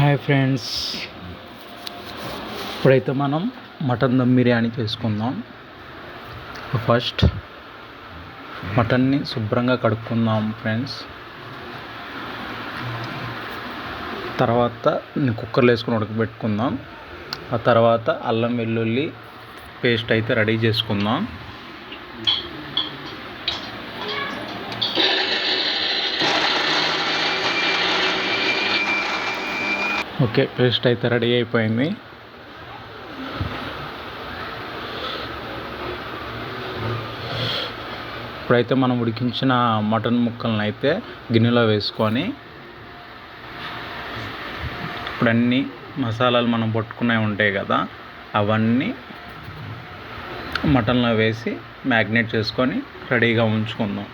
Hi friends, ఇప్పుడైతే మనం mutton dum biryani చేసుకుందాం. ఫస్ట్ మటన్ని శుభ్రంగా కడుక్కుందాం ఫ్రెండ్స్. తర్వాత కుక్కర్లో వేసుకొని ఉడకబెట్టుకుందాం. ఆ తర్వాత అల్లం వెల్లుల్లి పేస్ట్ అయితే రెడీ చేసుకుందాం. ఓకే, పేస్ట్ అయితే రెడీ అయిపోయింది. ఇప్పుడైతే మనం ఉడికించిన మటన్ ముక్కలను అయితే గిన్నెలో వేసుకొని ఇప్పుడు అన్ని మసాలాలు మనం పట్టుకునేవి ఉంటాయి కదా, అవన్నీ మటన్లో వేసి మ్యాగ్నేట్ చేసుకొని రెడీగా ఉంచుకుందాం.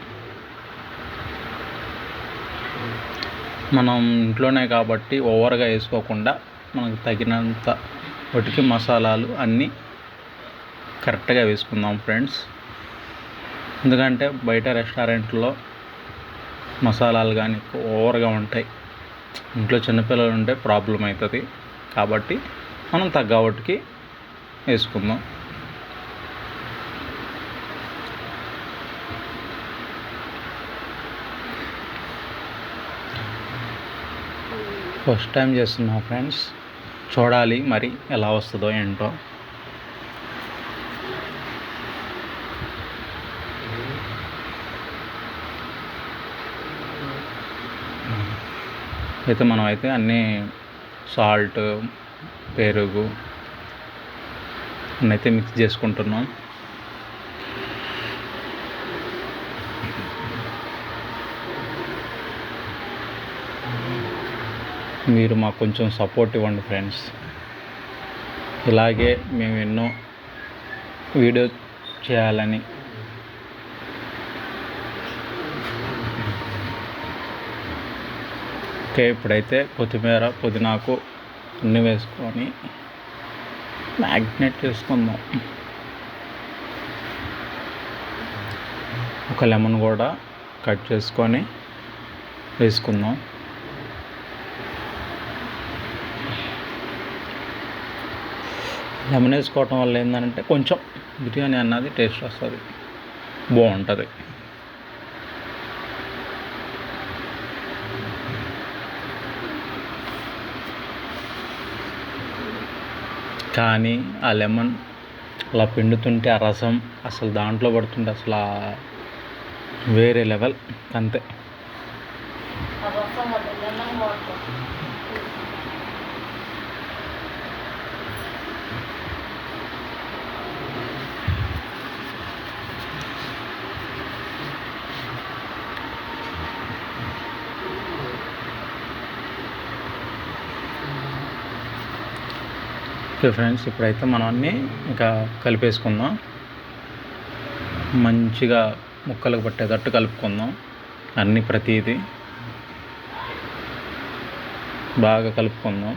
మనం ఇంట్లోనే కాబట్టి ఓవర్గా వేసుకోకుండా మనకు తగినంత వాటికి మసాలాలు అన్నీ కరెక్ట్గా వేసుకుందాం ఫ్రెండ్స్. ఎందుకంటే బయట రెస్టారెంట్లో మసాలాలు కానీ ఓవర్గా ఉంటాయి, ఇంట్లో చిన్నపిల్లలు ఉంటే ప్రాబ్లం అవుతుంది. కాబట్టి మనం తగ్గ వాటికి వేసుకుందాం. ఫస్ట్ టైం చేస్తున్నా ఫ్రెండ్స్, చూడాలి మరి ఎలా వస్తుందో ఏంటో. అయితే మనం అయితే అన్నీ సాల్ట్, పెరుగు అన్నైతే మిక్స్ చేసుకుంటున్నాం. మీరు మాకు కొంచెం సపోర్ట్ ఇవ్వండి ఫ్రెండ్స్. ఇలాగే మేము ఎన్నో వీడియో చేయాలని ఓకే. ఇప్పుడైతే కొత్తిమీర, పుదీనాకు అన్నీ వేసుకొని మ్యాగ్నేట్ చేసుకుందాం. ఒక లెమన్ కూడా కట్ చేసుకొని వేసుకుందాం. లెమన్ వేసుకోవటం వల్ల ఏంటంటే కొంచెం బిర్యానీ అన్నది టేస్ట్ వస్తుంది, బాగుంటుంది. కానీ ఆ లెమన్ అలా పిండుతుంటే ఆ రసం అసలు దాంట్లో పడుతుంటే అసలు వేరే లెవెల్ అంతే. ఓకే ఫ్రెండ్స్, ఇప్పుడైతే మనం అన్నీ ఇంకా కలిపేసుకుందాం. మంచిగా ముక్కలకు పట్టేటట్టు కలుపుకుందాం. అన్నీ ప్రతిదీ బాగా కలుపుకుందాం.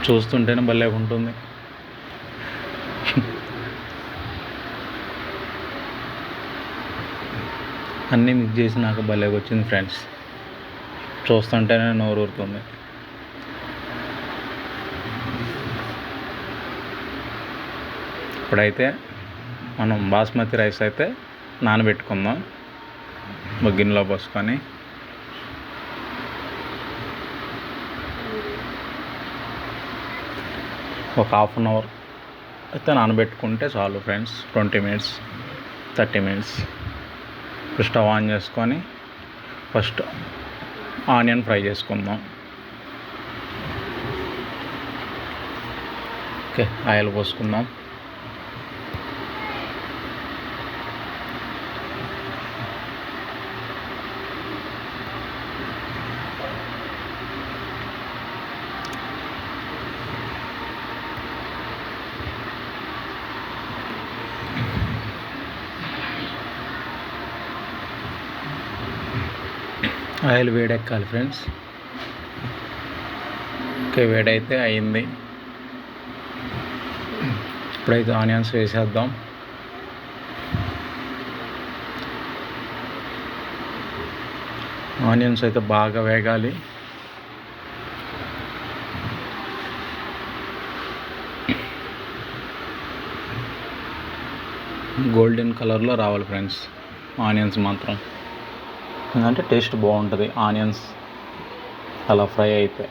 చూస్తుంటేనే భలే ఉంటుంది. అన్నీ మిక్స్ చేసి నాకు భలే వచ్చింది ఫ్రెండ్స్. చూస్తుంటేనే నోరు ఊరుతుంది. ఇప్పుడైతే మనం బాస్మతి రైస్ అయితే నానబెట్టుకుందాం. గిన్నెలో పోసుకొని ఒక హాఫ్ అన్ అవర్ అయితే నానబెట్టుకుంటే చాలు friends. 20 minutes 30 minutes. Stove on చేసుకొని ఫస్ట్ ఆనియన్ ఫ్రై చేసుకుందాం. ఓకే, ఆయిల్ పోసుకుందాం. ఆయిల్ వేడెక్కాలి ఫ్రెండ్స్. ఓకే, వేడైతే అయింది. ఇప్పుడైతే ఆనియన్స్ వేసేద్దాం. ఆనియన్స్ అయితే బాగా వేగాలి. గోల్డెన్ కలర్లో రావాలి ఫ్రెండ్స్ ఆనియన్స్ మాత్రం, ఎందుకంటే టేస్ట్ బాగుంటుంది ఆనియన్స్ అలా ఫ్రై అయితే.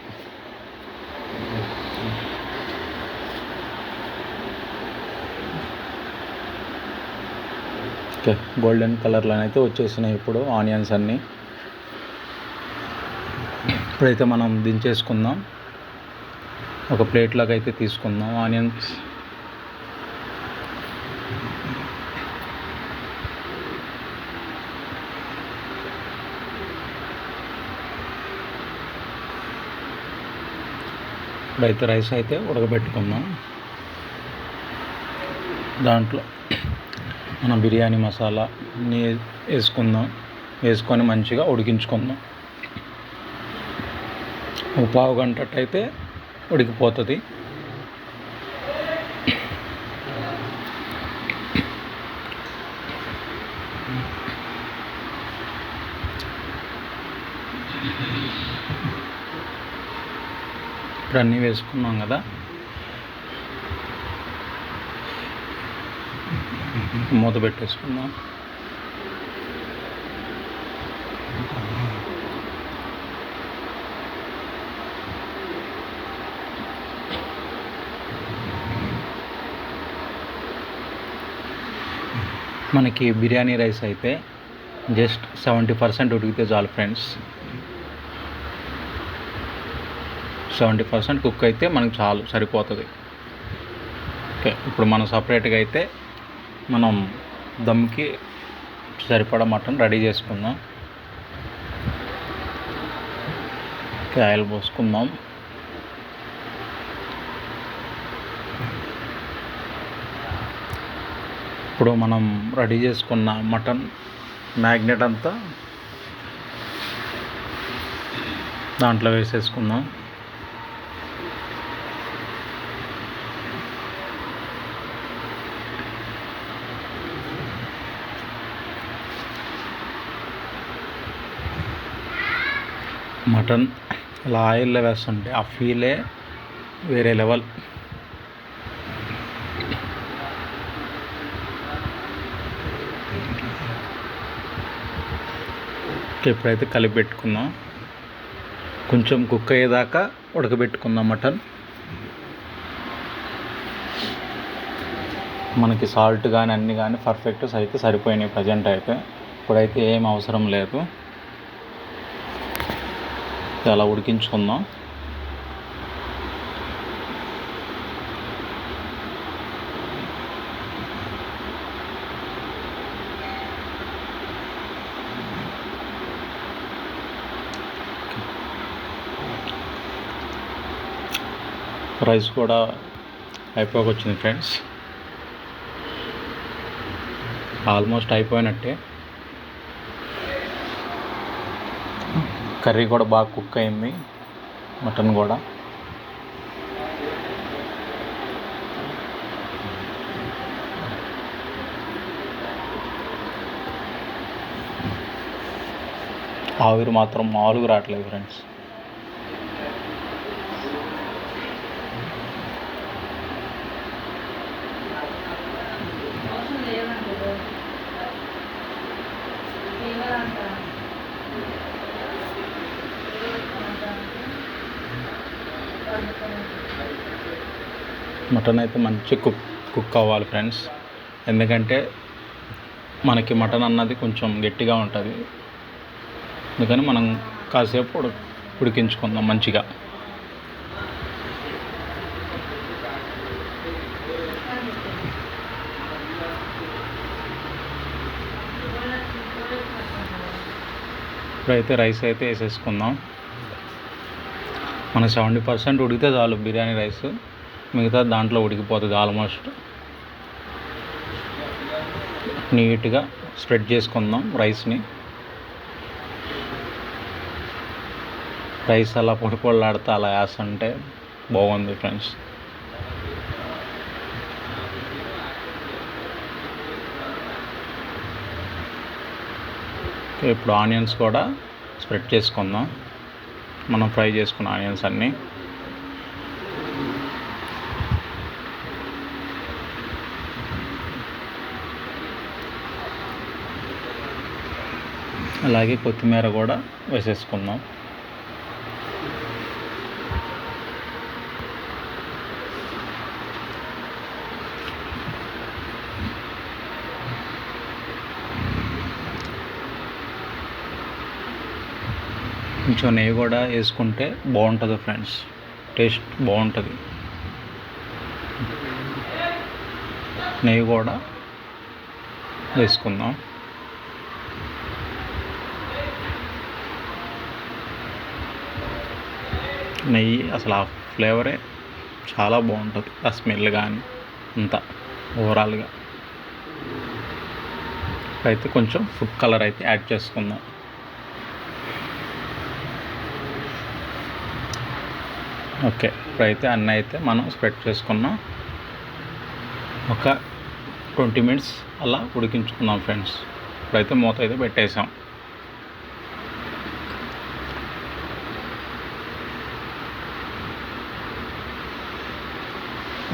ఓకే, గోల్డెన్ కలర్లో అయితే వచ్చేసినాయి ఇప్పుడు ఆనియన్స్ అన్నీ. ఇప్పుడైతే మనం దించేసుకుందాం, ఒక ప్లేట్లోకి అయితే తీసుకుందాం ఆనియన్స్. ఇప్పుడైతే రైస్ అయితే ఉడకబెట్టుకుందాం. దాంట్లో మనం బిర్యానీ మసాలా అన్నీ వేసుకొని మంచిగా ఉడికించుకుందాం. ఒక పావు గంట అయితే ఉడికిపోతుంది. ఇప్పుడు అన్నీ వేసుకున్నాం కదా, మూత పెట్టేసుకుందాం. మనకి బిర్యానీ రైస్ అయితే జస్ట్ 70% ఉడికితే చాలు ఫ్రెండ్స్. 70% కుక్ అయితే మనకు చాలు, సరిపోతుంది. ఓకే, ఇప్పుడు మనం సపరేట్గా అయితే మనం దమ్కి సరిపడా మటన్ రెడీ చేసుకుందాం. ఓకే, ఆయిల్ పోసుకుందాం. ఇప్పుడు మనం రెడీ చేసుకున్న మటన్ మ్యాగ్నెట్ అంతా దాంట్లో వేసేసుకుందాం. మటన్ అలా ఆయిల్లో వేస్తుంటే ఆ ఫీలే వేరే లెవెల్. ఇప్పుడైతే కలిపి పెట్టుకుందాం. కొంచెం కుక్ అయ్యేదాకా ఉడకబెట్టుకుందాం మటన్. మనకి సాల్ట్ కానీ అన్నీ కానీ పర్ఫెక్ట్ అయితే సరిపోయినాయి ప్రజెంట్ అయితే. ఇప్పుడైతే ఏం అవసరం లేదు, అలా ఉడికించుకుందాం. రైస్ కూడా అయిపోకొచ్చింది ఫ్రెండ్స్, ఆల్మోస్ట్ అయిపోయినట్టే. కర్రీ కూడా బాగా కుక్ అయింది, మటన్ కూడా. ఆవిరి మాత్రం మామూలుగా రావట్లేదు ఫ్రెండ్స్. మటన్ అయితే మంచి కుక్ అవ్వాలి ఫ్రెండ్స్, ఎందుకంటే మనకి మటన్ అన్నది కొంచెం గట్టిగా ఉంటుంది. అందుకని మనం కాసేపు ఉడికించుకుందాం మంచిగా. ఇప్పుడైతే రైస్ అయితే వేసేసుకుందాం. మనకు 70% ఉడికితే చాలు బిర్యానీ రైస్, మిగతా దాంట్లో ఉడికిపోతుంది ఆల్మోస్ట్. నీట్గా స్ప్రెడ్ చేసుకుందాం రైస్ని. రైస్ అలా పొడి పొడిలాడితే అలా వేస్తుంటే బాగుంది ఫ్రెండ్స్. ఇప్పుడు ఆనియన్స్ కూడా స్ప్రెడ్ చేసుకుందాం మనం ఫ్రై చేసుకున్న ఆనియన్స్ అన్నీ. అలాగే కొత్తిమీర కూడా వేసేసుకుందాం. కొంచెం నెయ్యి కూడా వేసుకుంటే బాగుంటుంది ఫ్రెండ్స్, టేస్ట్ బాగుంటుంది. నెయ్యి కూడా వేసుకుందాం. నెయ్యి అసలు ఆ ఫ్లేవరే చాలా బాగుంటుంది, ఆ స్మెల్ కానీ అంతా ఓవరాల్గా. అయితే కొంచెం ఫుడ్ కలర్ అయితే యాడ్ చేసుకుందాం. ఓకే, ఇప్పుడైతే అన్నీ అయితే మనం స్ప్రెడ్ చేసుకున్నాం. ఒక 20 minutes అలా ఉడికించుకుందాం ఫ్రెండ్స్. ఇప్పుడైతే మూత అయితే పెట్టేసాం.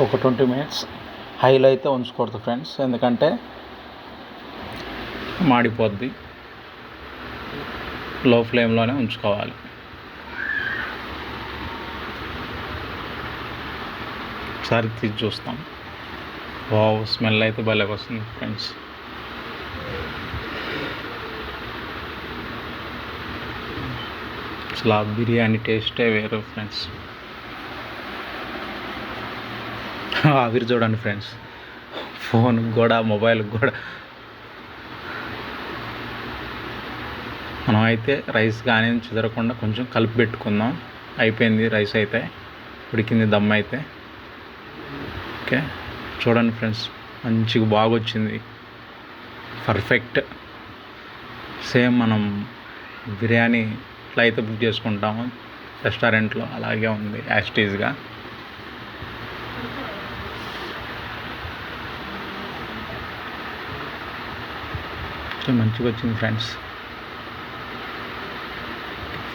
ఒక 20 minutes హైలో అయితే ఉంచకూడదు ఫ్రెండ్స్, ఎందుకంటే మాడిపోద్ది. లో ఫ్లేమ్లోనే ఉంచుకోవాలి. ఒకసారి తీసి చూస్తాం. వావ్, స్మెల్ అయితే భలే వస్తుంది ఫ్రెండ్స్. అసలు ఆ బిర్యానీ టేస్టే వేరు ఫ్రెండ్స్. ఆవిరి చూడండి ఫ్రెండ్స్, ఫోన్కి కూడా మొబైల్కి కూడా. మనం అయితే రైస్ కానీ చెదరకుండా కొంచెం కలిపి పెట్టుకుందాం. అయిపోయింది రైస్ అయితే, ఉడికింది దమ్ అయితే. ఓకే, చూడండి ఫ్రెండ్స్, మంచిగా బాగా వచ్చింది, పర్ఫెక్ట్. సేమ్ మనం బిర్యానీ ఎట్లా అయితే బుక్ చేసుకుంటామో రెస్టారెంట్లో అలాగే ఉంది యాస్టీజ్గా. మంచిగా వచ్చింది ఫ్రెండ్స్,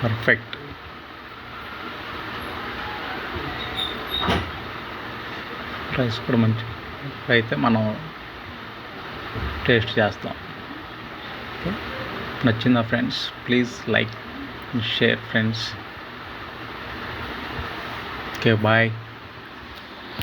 పర్ఫెక్ట్. రైస్ కూడా మంచి అయితే మనం టేస్ట్ చేస్తాం. ఓకే, నచ్చిందా friends? Please like, share friends. Okay, bye.